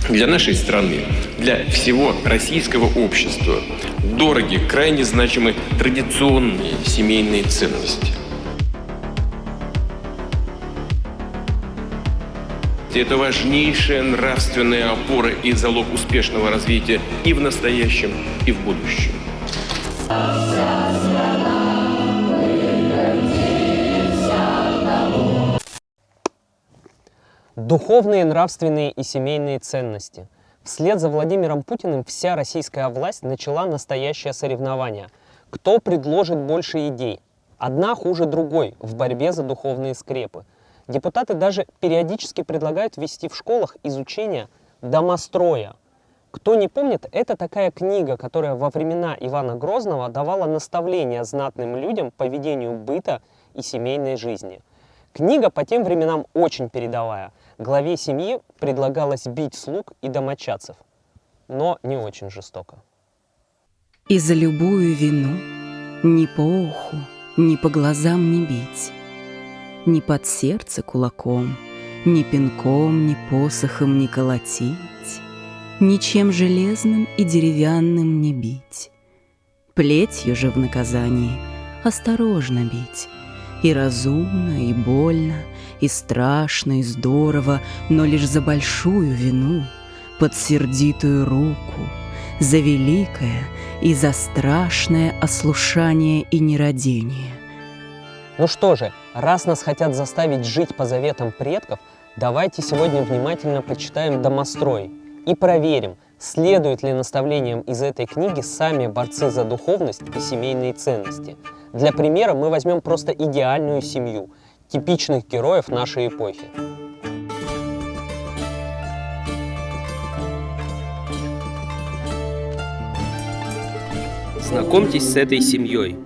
Для нашей страны, для всего российского общества дороги, крайне значимы традиционные семейные ценности. Это важнейшая нравственная опора и залог успешного развития и в настоящем, и в будущем. Духовные, нравственные и семейные ценности. Вслед за Владимиром Путиным вся российская власть начала настоящее соревнование. Кто предложит больше идей? Одна хуже другой в борьбе за духовные скрепы. Депутаты даже периодически предлагают ввести в школах изучение домостроя. Кто не помнит, это такая книга, которая во времена Ивана Грозного давала наставления знатным людям по ведению быта и семейной жизни. Книга по тем временам очень передовая. Главе семьи предлагалось бить слуг и домочадцев, но не очень жестоко. И за любую вину ни по уху, ни по глазам не бить, ни под сердце кулаком, ни пинком, ни посохом не колотить, ничем железным и деревянным не бить. Плетью же в наказании осторожно бить. И разумно, и больно, и страшно, и здорово, но лишь за большую вину, под сердитую руку, за великое и за страшное ослушание и нерадение. Ну что же, раз нас хотят заставить жить по заветам предков, давайте сегодня внимательно почитаем «Домострой» и проверим, следуют ли наставлениям из этой книги сами борцы за духовность и семейные ценности. Для примера мы возьмем просто идеальную семью, типичных героев нашей эпохи. Знакомьтесь с этой семьей.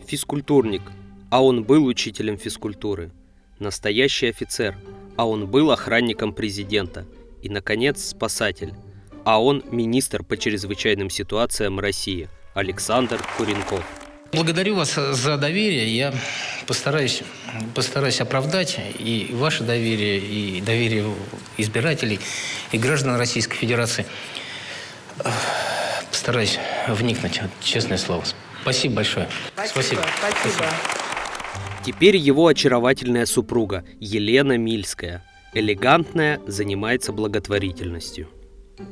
Физкультурник, а он был учителем физкультуры. Настоящий офицер, а он был охранником президента. И, наконец, спасатель, а он министр по чрезвычайным ситуациям России Александр Куренков. Благодарю вас за доверие. Я постараюсь оправдать и ваше доверие, и доверие избирателей, и граждан Российской Федерации. Постараюсь вникнуть, честное слово. Спасибо большое. Спасибо. Теперь его очаровательная супруга Елена Мильская. Элегантная, занимается благотворительностью.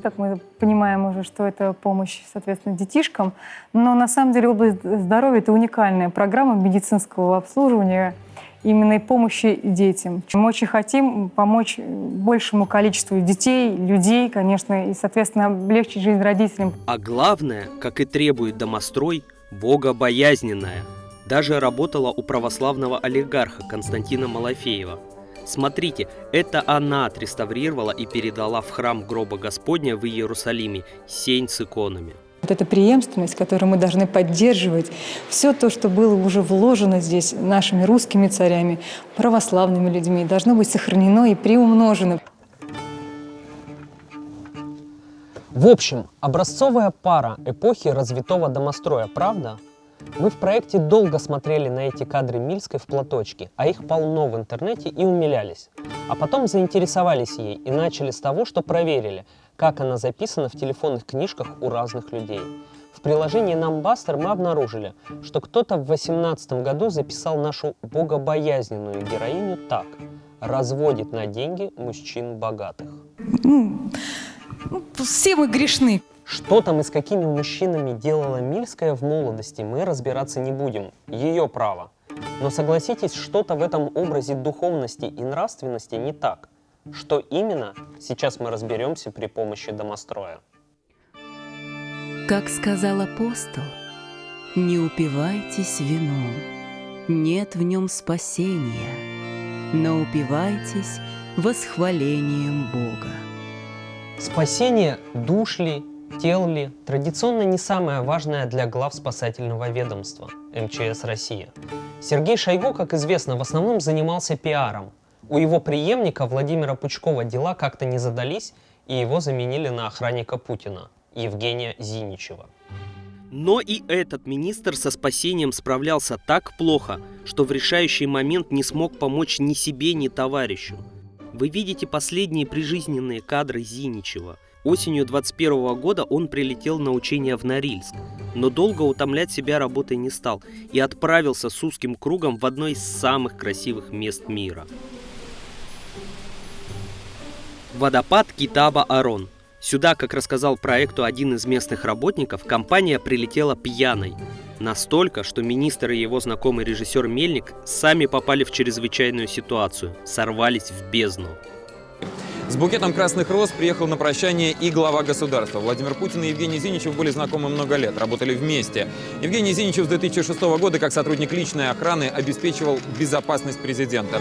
Так мы понимаем уже, что это помощь, соответственно, детишкам. Но на самом деле область здоровья – это уникальная программа медицинского обслуживания именно и помощи детям. Мы очень хотим помочь большему количеству детей, людей, конечно, и, соответственно, облегчить жизнь родителям. А главное, как и требует домострой, богобоязненная. Даже работала у православного олигарха Константина Малафеева. Смотрите, это она отреставрировала и передала в храм гроба Господня в Иерусалиме сень с иконами. Вот эта преемственность, которую мы должны поддерживать, все то, что было уже вложено здесь нашими русскими царями, православными людьми, должно быть сохранено и приумножено. В общем, образцовая пара эпохи развитого домостроя, правда? Мы в проекте долго смотрели на эти кадры Мильской в платочке, а их полно в интернете, и умилялись. А потом заинтересовались ей и начали с того, что проверили, как она записана в телефонных книжках у разных людей. В приложении Numbuster мы обнаружили, что кто-то в 2018 году записал нашу богобоязненную героиню так: «Разводит на деньги мужчин богатых». Все мы грешны. Что там и с какими мужчинами делала Мильская в молодости, мы разбираться не будем. Ее право. Но согласитесь, что-то в этом образе духовности и нравственности не так. Что именно, сейчас мы разберемся при помощи домостроя. Как сказал апостол, не упивайтесь вином, нет в нем спасения, но упивайтесь восхвалением Бога. Спасение душ ли, тел ли, традиционно не самое важное для глав спасательного ведомства МЧС России. Сергей Шойгу, как известно, в основном занимался пиаром. У его преемника Владимира Пучкова дела как-то не задались, и его заменили на охранника Путина, Евгения Зиничева. Но и этот министр со спасением справлялся так плохо, что в решающий момент не смог помочь ни себе, ни товарищу. Вы видите последние прижизненные кадры Зиничева. Осенью 21 года он прилетел на учения в Норильск, но долго утомлять себя работой не стал и отправился с узким кругом в одно из самых красивых мест мира. Водопад Китаба-Арон. Сюда, как рассказал проекту один из местных работников, компания прилетела пьяной. Настолько, что министр и его знакомый режиссер Мельник сами попали в чрезвычайную ситуацию, сорвались в бездну. С букетом красных роз приехал на прощание и глава государства. Владимир Путин и Евгений Зиничев были знакомы много лет, работали вместе. Евгений Зиничев с 2006 года как сотрудник личной охраны обеспечивал безопасность президента.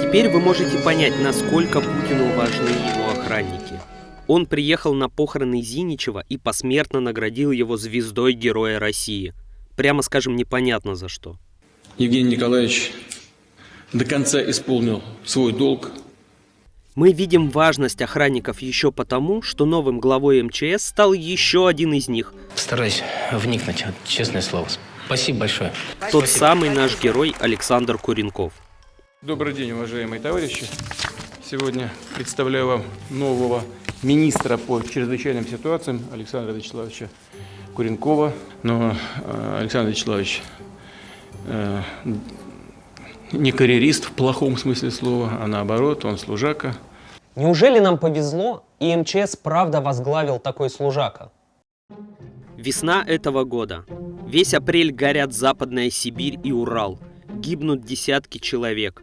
Теперь вы можете понять, насколько Путину важны его охранники. Он приехал на похороны Зиничева и посмертно наградил его звездой Героя России. Прямо скажем, непонятно за что. Евгений Николаевич до конца исполнил свой долг. Мы видим важность охранников еще потому, что новым главой МЧС стал еще один из них. Постараюсь вникнуть, честное слово. Спасибо большое. Тот самый наш герой Александр Куренков. Добрый день, уважаемые товарищи. Сегодня представляю вам нового министра по чрезвычайным ситуациям Александра Вячеславовича Куренкова. Но Александр Вячеславович не карьерист в плохом смысле слова, а наоборот, он служака. Неужели нам повезло, и МЧС правда возглавил такой служака? Весна этого года. Весь апрель горят Западная Сибирь и Урал. Гибнут десятки человек.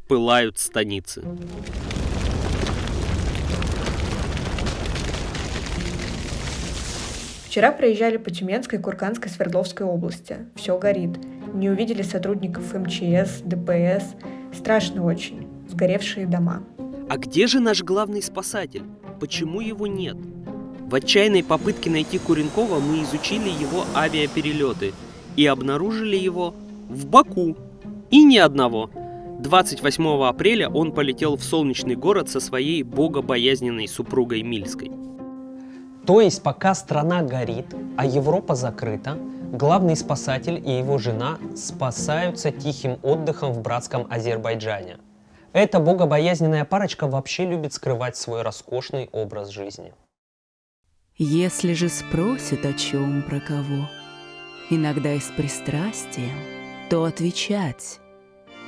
Пылают станицы. Вчера проезжали по Тюменской, Курганской, Свердловской области. Все горит. Не увидели сотрудников МЧС, ДПС. Страшно очень. Сгоревшие дома. А где же наш главный спасатель? Почему его нет? В отчаянной попытке найти Куренкова мы изучили его авиаперелеты и обнаружили его в Баку. И ни одного. 28 апреля он полетел в солнечный город со своей богобоязненной супругой Мильской. То есть пока страна горит, а Европа закрыта, главный спасатель и его жена спасаются тихим отдыхом в братском Азербайджане. Эта богобоязненная парочка вообще любит скрывать свой роскошный образ жизни. Если же спросят о чем, про кого, иногда и с пристрастием, то отвечать: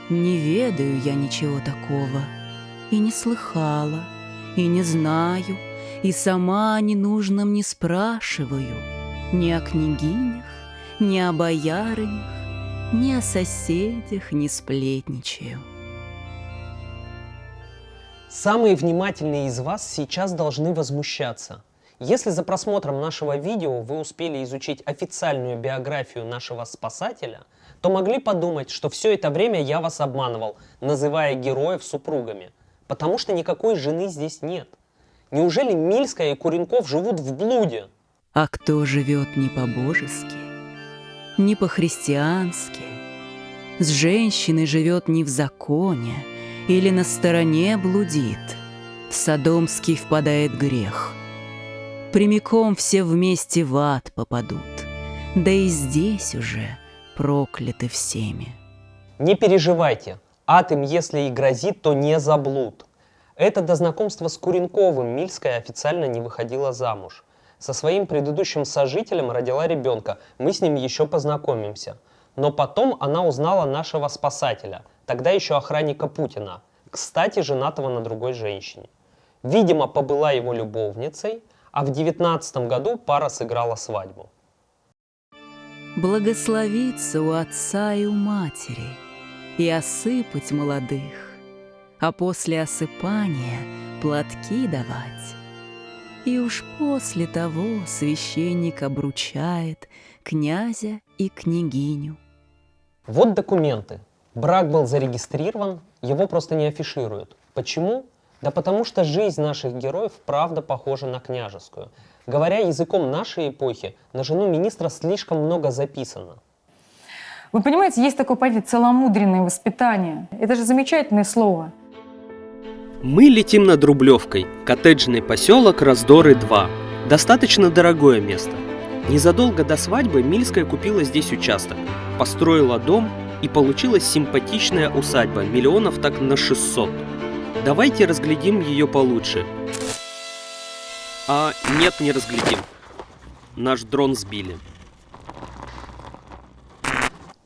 не ведаю я ничего такого, и не слыхала, и не знаю, и сама о ненужном не спрашиваю, ни о княгинях, ни о боярынях, ни о соседях не сплетничаю. Самые внимательные из вас сейчас должны возмущаться. Если за просмотром нашего видео вы успели изучить официальную биографию нашего спасателя, то могли подумать, что все это время я вас обманывал, называя героев супругами, потому что никакой жены здесь нет. Неужели Мильская и Куренков живут в блуде? А кто живет не по-божески, не по-христиански, с женщиной живет не в законе или на стороне блудит, в содомский впадает грех. Прямиком все вместе в ад попадут, да и здесь уже прокляты всеми. Не переживайте, ад им если и грозит, то не за блуд. Это до знакомства с Куренковым Мильская официально не выходила замуж. Со своим предыдущим сожителем родила ребенка, мы с ним еще познакомимся. Но потом она узнала нашего спасателя, тогда еще охранника Путина, кстати, женатого на другой женщине. Видимо, побыла его любовницей, а в 19 году пара сыграла свадьбу. Благословиться у отца и у матери и осыпать молодых, а после осыпания платки давать. И уж после того священник обручает князя и княгиню. Вот документы. Брак был зарегистрирован, его просто не афишируют. Почему? Да потому что жизнь наших героев правда похожа на княжескую. Говоря языком нашей эпохи, на жену министра слишком много записано. Вы понимаете, есть такое понятие целомудренное воспитание. Это же замечательное слово. Мы летим над Рублевкой, коттеджный поселок Раздоры-2. Достаточно дорогое место. Незадолго до свадьбы Мильская купила здесь участок, построила дом И получилась симпатичная усадьба, миллионов так на 600. Давайте разглядим ее получше. А нет, не разглядим. Наш дрон сбили.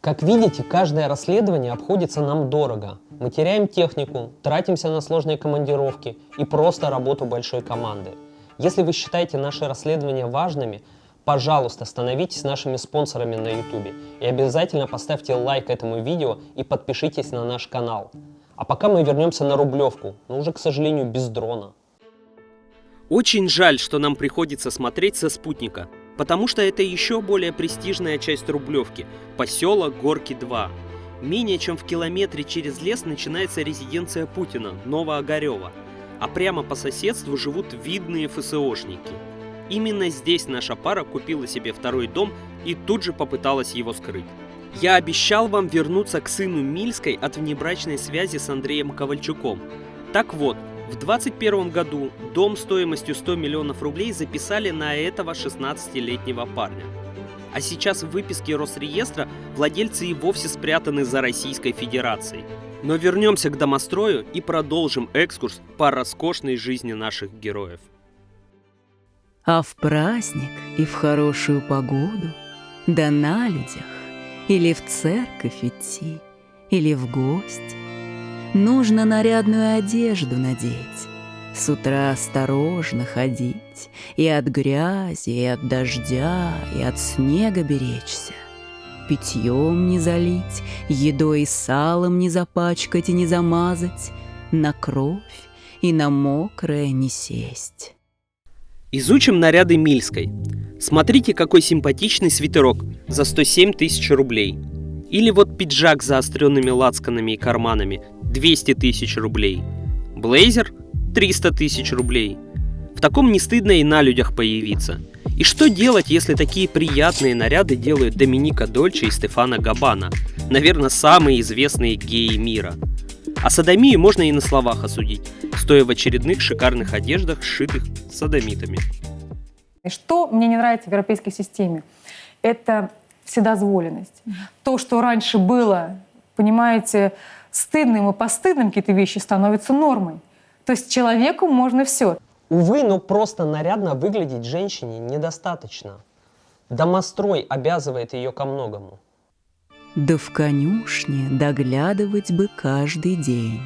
Как видите, каждое расследование обходится нам дорого. Мы теряем технику, тратимся на сложные командировки и просто работу большой команды. Если вы считаете наши расследования важными, пожалуйста, становитесь нашими спонсорами на YouTube и обязательно поставьте лайк этому видео и подпишитесь на наш канал. А пока мы вернемся на Рублевку, но уже, к сожалению, без дрона. Очень жаль, что нам приходится смотреть со спутника, потому что это еще более престижная часть Рублевки – поселок Горки 2. Менее чем в километре через лес начинается резиденция Путина, Новоогарева, а прямо по соседству живут видные ФСОшники. Именно здесь наша пара купила себе второй дом и тут же попыталась его скрыть. Я обещал вам вернуться к сыну Мильской от внебрачной связи с Андреем Ковальчуком. Так вот, в 2021 году дом стоимостью 100 миллионов рублей записали на этого 16-летнего парня. А сейчас в выписке Росреестра владельцы и вовсе спрятаны за Российской Федерацией. Но вернемся к домострою и продолжим экскурс по роскошной жизни наших героев. А в праздник и в хорошую погоду, да на людях, или в церковь идти, или в гости, нужно нарядную одежду надеть, с утра осторожно ходить, и от грязи, и от дождя, и от снега беречься, питьем не залить, едой и салом не запачкать и не замазать, на кровь и на мокрое не сесть. Изучим наряды Мильской. Смотрите, какой симпатичный свитерок за 107 тысяч рублей. Или вот пиджак с заостренными лацканами и карманами 200 тысяч рублей. Блейзер 300 тысяч рублей. В таком не стыдно и на людях появиться. И что делать, если такие приятные наряды делают Доминика Дольче и Стефано Габбана? Наверное, самые известные геи мира. А содомию можно и на словах осудить, стоя в очередных шикарных одеждах, сшитых содомитами. И что мне не нравится в европейской системе? Это вседозволенность. То, что раньше было, понимаете, стыдным и постыдным, какие-то вещи становятся нормой. То есть человеку можно все. Увы, но просто нарядно выглядеть женщине недостаточно. Домострой обязывает ее ко многому. Да в конюшне доглядывать бы каждый день,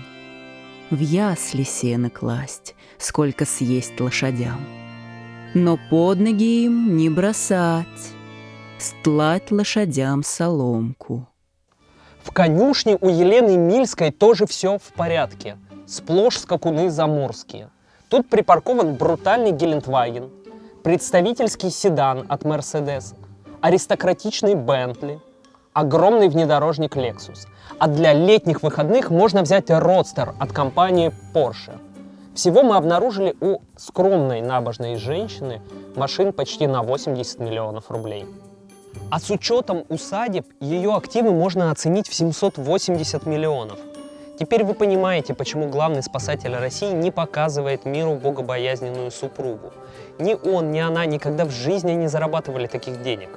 в ясли сено класть, сколько съесть лошадям, но под ноги им не бросать, стлать лошадям соломку. В конюшне у Елены Мильской тоже все в порядке. Сплошь скакуны заморские. Тут припаркован брутальный Гелендваген, представительский седан от Mercedes, аристократичный Бентли, огромный внедорожник Lexus. А для летних выходных можно взять Родстер от компании Porsche. Всего мы обнаружили у скромной набожной женщины машин почти на 80 миллионов рублей. А с учетом усадеб ее активы можно оценить в 780 миллионов. Теперь вы понимаете, почему главный спасатель России не показывает миру богобоязненную супругу. Ни он, ни она никогда в жизни не зарабатывали таких денег.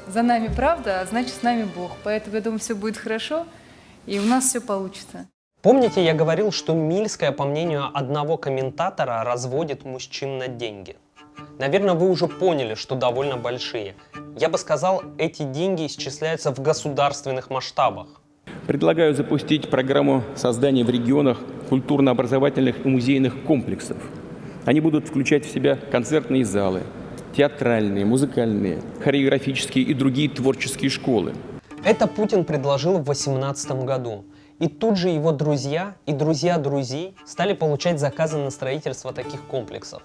За нами правда, а значит с нами Бог. Поэтому, я думаю, все будет хорошо, и у нас все получится. Помните, я говорил, что Мильская, по мнению одного комментатора, разводит мужчин на деньги? Наверное, вы уже поняли, что довольно большие. Я бы сказал, эти деньги исчисляются в государственных масштабах. Предлагаю запустить программу создания в регионах культурно-образовательных и музейных комплексов. Они будут включать в себя концертные залы, театральные, музыкальные, хореографические и другие творческие школы. Это Путин предложил в 2018 году. И тут же его друзья и друзья друзей стали получать заказы на строительство таких комплексов.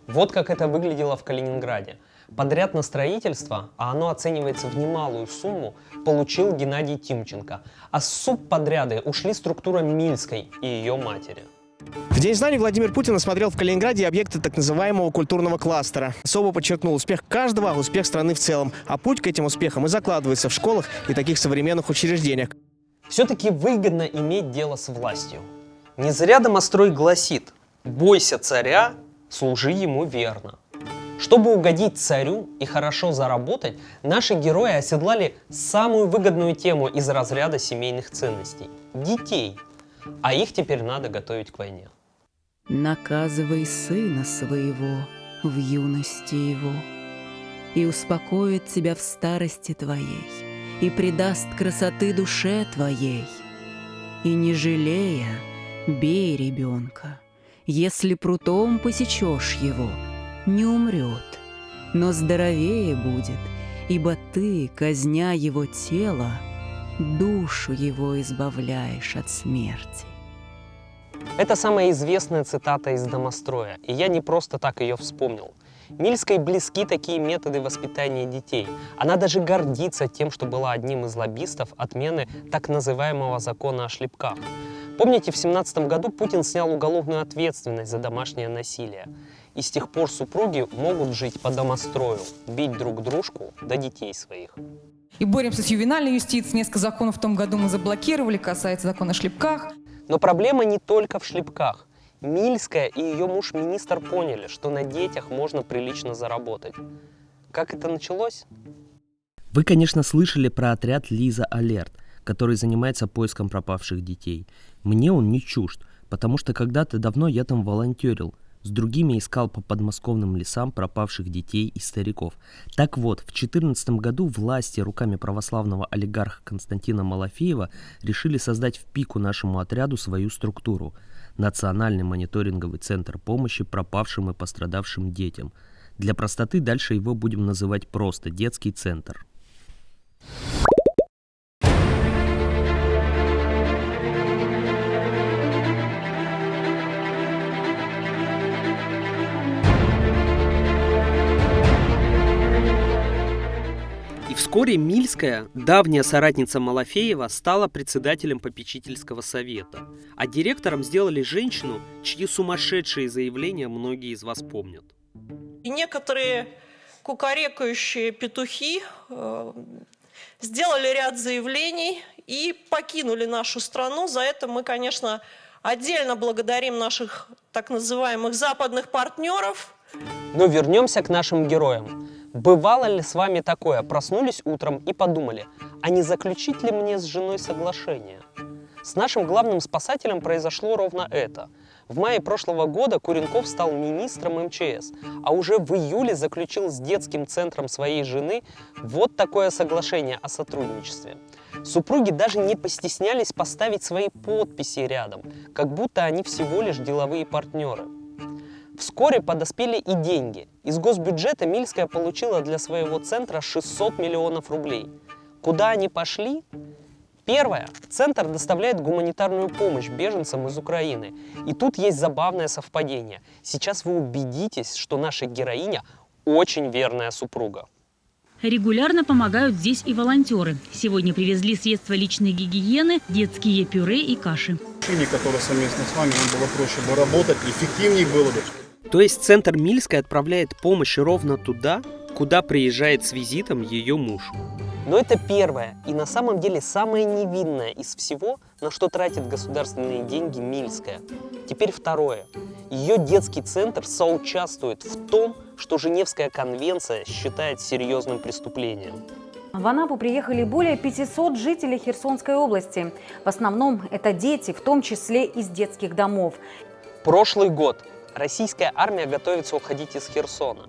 Вот как это выглядело в Калининграде. Подряд на строительство, а оно оценивается в немалую сумму, получил Геннадий Тимченко. А субподряды ушли структура Мильской и ее матери. В День знаний Владимир Путин осмотрел в Калининграде объекты так называемого культурного кластера. Особо подчеркнул успех каждого, успех страны в целом. А путь к этим успехам и закладывается в школах и таких современных учреждениях. Все-таки выгодно иметь дело с властью. Не зря домострой гласит: «Бойся царя, служи ему верно». Чтобы угодить царю и хорошо заработать, наши герои оседлали самую выгодную тему из разряда семейных ценностей – детей. А их теперь надо готовить к войне. Наказывай сына своего в юности его, и успокоит тебя в старости твоей, и придаст красоты душе твоей. И не жалея, бей ребенка, если прутом посечешь его, не умрет, но здоровее будет, ибо ты, казня его тело, душу его избавляешь от смерти. Это самая известная цитата из «Домостроя», и я не просто так ее вспомнил. Мильской близки такие методы воспитания детей. Она даже гордится тем, что была одним из лоббистов отмены так называемого закона о шлепках. Помните, в 2017 году Путин снял уголовную ответственность за домашнее насилие. И с тех пор супруги могут жить по домострою, бить друг дружку до детей своих. И боремся с ювенальной юстицией. Несколько законов в том году мы заблокировали, касается закона о шлепках. Но проблема не только в шлепках. Мильская и ее муж-министр поняли, что на детях можно прилично заработать. Как это началось? Вы, конечно, слышали про отряд Лиза Алерт, который занимается поиском пропавших детей. Мне он не чужд, потому что когда-то давно я там волонтерил, с другими искал по подмосковным лесам пропавших детей и стариков. Так вот, в 2014 году власти руками православного олигарха Константина Малафеева решили создать в пику нашему отряду свою структуру – Национальный мониторинговый центр помощи пропавшим и пострадавшим детям. Для простоты дальше его будем называть просто детский центр. Вскоре Мильская, давняя соратница Малафеева, стала председателем попечительского совета, а директором сделали женщину, чьи сумасшедшие заявления многие из вас помнят. И некоторые кукарекающие петухи сделали ряд заявлений и покинули нашу страну. За это мы, конечно, отдельно благодарим наших так называемых западных партнеров. Но вернемся к нашим героям. Бывало ли с вами такое? Проснулись утром и подумали, а не заключить ли мне с женой соглашение? С нашим главным спасателем произошло ровно это. В мае прошлого года Куренков стал министром МЧС, а уже в июле заключил с детским центром своей жены вот такое соглашение о сотрудничестве. Супруги даже не постеснялись поставить свои подписи рядом, как будто они всего лишь деловые партнеры. Вскоре подоспели и деньги. Из госбюджета Мильская получила для своего центра 600 миллионов рублей. Куда они пошли? Первое. Центр доставляет гуманитарную помощь беженцам из Украины. И тут есть забавное совпадение. Сейчас вы убедитесь, что наша героиня очень верная супруга. Регулярно помогают здесь и волонтеры. Сегодня привезли средства личной гигиены, детские пюре и каши. Которые совместно с вами, нам было проще бы работать, эффективнее было бы. То есть центр Мильской отправляет помощь ровно туда, куда приезжает с визитом ее муж. Но это первое и на самом деле самое невинное из всего, на что тратит государственные деньги Мильская. Теперь второе. Ее детский центр соучаствует в том, что Женевская конвенция считает серьезным преступлением. В Анапу приехали более 500 жителей Херсонской области. В основном это дети, в том числе из детских домов. Прошлый год. Российская армия готовится уходить из Херсона.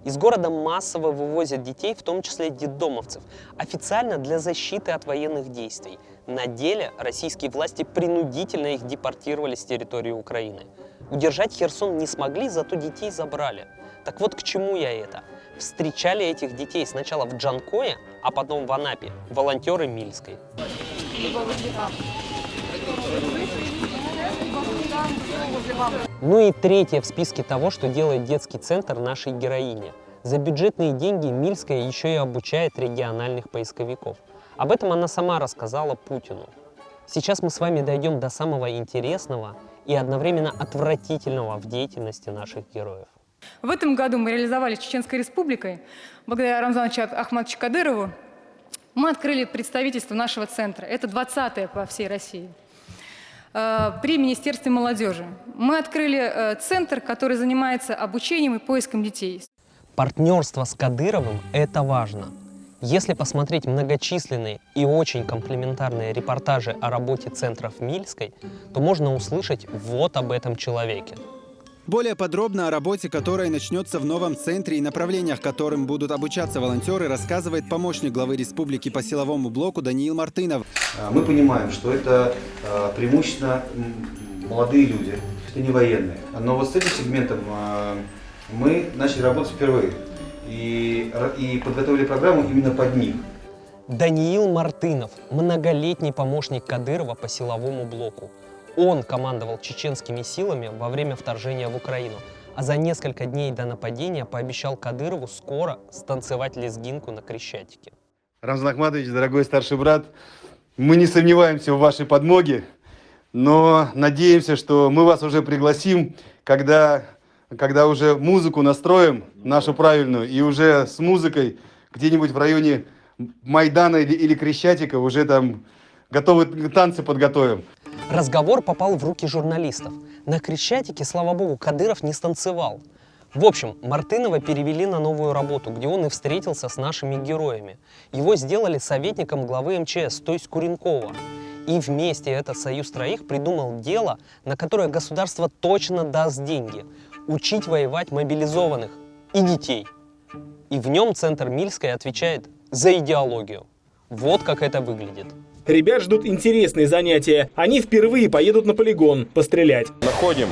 Из города массово вывозят детей, в том числе детдомовцев, официально для защиты от военных действий. На деле российские власти принудительно их депортировали с территории Украины. Удержать Херсон не смогли, зато детей забрали. Так вот к чему я это? Встречали этих детей сначала в Джанкое, а потом в Анапе волонтеры Мильской. Ну и третье в списке того, что делает детский центр нашей героини. За бюджетные деньги Мильская еще и обучает региональных поисковиков. Об этом она сама рассказала Путину. Сейчас мы с вами дойдем до самого интересного и одновременно отвратительного в деятельности наших героев. В этом году мы реализовали с Чеченской Республикой, благодаря Рамзану Ахматовичу Кадырову, мы открыли представительство нашего центра. Это 20-е по всей России. При Министерстве молодежи. Мы открыли центр, который занимается обучением и поиском детей. Партнерство с Кадыровым – это важно. Если посмотреть многочисленные и очень комплементарные репортажи о работе центров Мильской, то можно услышать вот об этом человеке. Более подробно о работе, которая начнется в новом центре и направлениях, которым будут обучаться волонтеры, рассказывает помощник главы республики по силовому блоку Даниил Мартынов. Мы понимаем, что это преимущественно молодые люди, это не военные. Но вот с этим сегментом мы начали работать впервые и подготовили программу именно под них. Даниил Мартынов – многолетний помощник Кадырова по силовому блоку. Он командовал чеченскими силами во время вторжения в Украину, а за несколько дней до нападения пообещал Кадырову скоро станцевать лезгинку на Крещатике. Рамзан Ахматович, дорогой старший брат, мы не сомневаемся в вашей подмоге, но надеемся, что мы вас уже пригласим, когда уже музыку настроим, нашу правильную, и уже с музыкой где-нибудь в районе Майдана или Крещатика уже там готовы танцы подготовим. Разговор попал в руки журналистов. На Крещатике, слава богу, Кадыров не станцевал. В общем, Мартынова перевели на новую работу, где он и встретился с нашими героями. Его сделали советником главы МЧС, то есть Куренкова. И вместе этот союз троих придумал дело, на которое государство точно даст деньги – учить воевать мобилизованных и детей. И в нем Центр Мильской отвечает за идеологию. Вот как это выглядит. Ребят ждут интересные занятия. Они впервые поедут на полигон пострелять. Находим.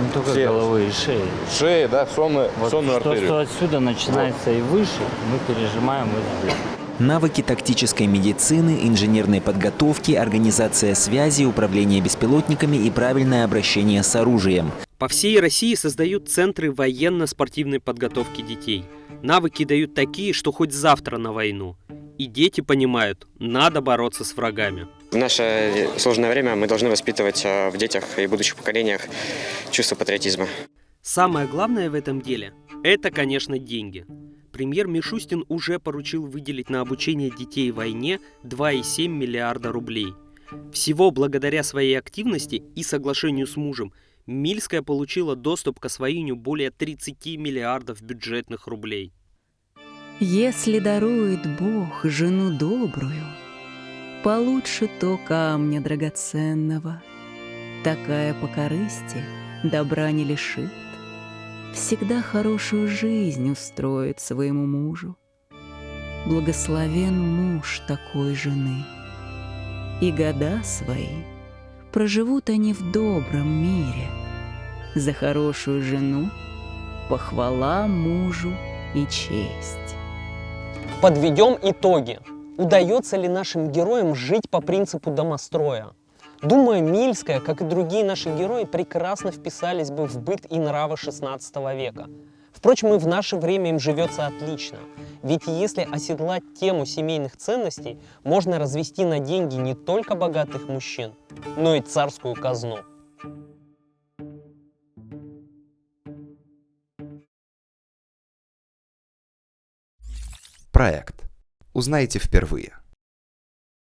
Не только головы и шеи. Шеи, да, сонную артерию. Что отсюда начинается и выше, мы пережимаем вот здесь. Навыки тактической медицины, инженерной подготовки, организация связи, управление беспилотниками и правильное обращение с оружием. По всей России создают центры военно-спортивной подготовки детей. Навыки дают такие, что хоть завтра на войну. И дети понимают, надо бороться с врагами. В наше сложное время мы должны воспитывать в детях и будущих поколениях чувство патриотизма. Самое главное в этом деле – это, конечно, деньги. Премьер Мишустин уже поручил выделить на обучение детей в войне 2,7 миллиарда рублей. Всего благодаря своей активности и соглашению с мужем Мильская получила доступ к освоению более 30 миллиардов бюджетных рублей. Если дарует Бог жену добрую, получше то камня драгоценного. Такая по корысти добра не лишит, всегда хорошую жизнь устроит своему мужу. Благословен муж такой жены, и года свои проживут они в добром мире. За хорошую жену похвала мужу и честь. Подведем итоги. Удается ли нашим героям жить по принципу домостроя? Думаю, Мильская, как и другие наши герои, прекрасно вписались бы в быт и нравы 16 века. Впрочем, и в наше время им живется отлично. Ведь если оседлать тему семейных ценностей, можно развести на деньги не только богатых мужчин, но и царскую казну. Проект. Узнаете впервые.